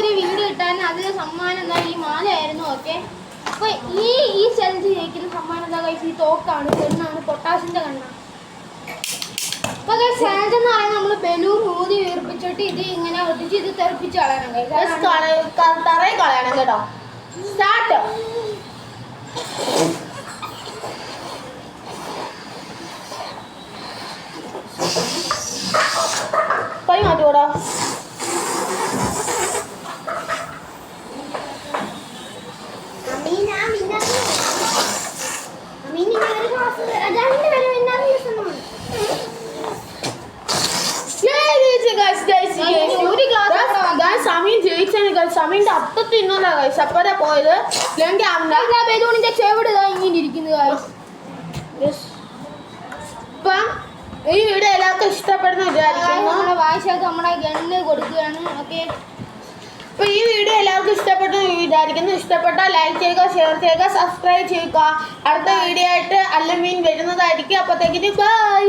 ഒരു വീഡിയോ ഇട്ടാൽ അതിന് സമ്മാനം എന്താ ഈ മാലയായിരുന്നു. ഓക്കെ, അപ്പൊ ഈ ചലഞ്ച് ജയിക്കുന്ന സമ്മാനം എന്താ കഴിച്ച് ഈ തോക്കാണ്, കണ്ണാണ്, പൊട്ടാസിന്റെ കണ്ണാണ്. അപ്പൊ ചലഞ്ച് എന്ന് പറയുന്നത് നമ്മള് ബലൂൺ ഊതി വീർപ്പിച്ചിട്ട് ഇത് ഇങ്ങനെ ഒട്ടിച്ച് ഇത് തെറിപ്പിച്ച് കളയണം. തറയിൽ കളയണം കേട്ടോ. സ്റ്റാർട്ട്. കൈ മാറ്റൂടാ. സമീന്റെ അപ്പത്ത് ഇന്നോണ്ടാ ഗൈസ് അപ്പഴാ പോയത്. ബലൂണിന്റെ ചെവിട് ഇങ്ങനെ ഇരിക്കുന്നു ഗൈസ്. ഇപ്പം ഈ വീഡിയോ എല്ലാവർക്കും ഇഷ്ടപ്പെടുന്ന വിചാരിക്കുന്നു. വായിച്ചാൽ നമ്മുടെ ഗണ്ണ് കൊടുക്കുകയാണ്. ഓക്കെ, അപ്പൊ ഈ വീഡിയോ എല്ലാവർക്കും ഇഷ്ടപ്പെട്ടു വിചാരിക്കുന്നു. ഇഷ്ടപ്പെട്ടാൽ ലൈക്ക് ചെയ്യുക, ഷെയർ ചെയ്യുക, സബ്സ്ക്രൈബ് ചെയ്യുക. അടുത്ത വീഡിയോ ആയിട്ട് അല്ലമീൻ വരുന്നതായിരിക്കും. അപ്പത്തേക്കിന് ബൈ.